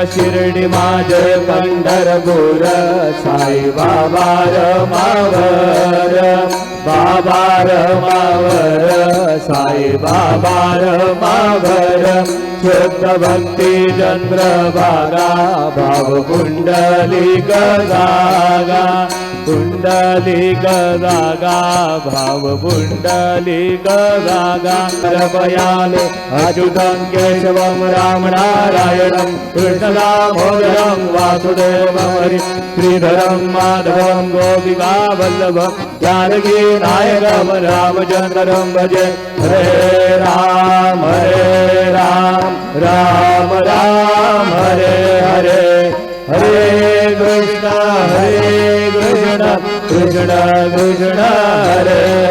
शिर्डी माझे पंढरपूर साई बाबा रमावर बाबा रमावर साई बाबा रमावर शुद्ध भक्ती चंद्रभागा भाव कुंडलिक जागा कुंडलिक जागा भाव कुंडलिक जागा कृपयाले अच्युतं केशवं राम नारायणं कृष्णदामोदरं वासुदेवं हरि श्रीधरं माधवं गोपिका वल्लभं जानकी नायकं रामचन्द्रं भजे हरे राम राम राम हरे हरे हरे कृष्ण कृष्ण कृष्ण हरे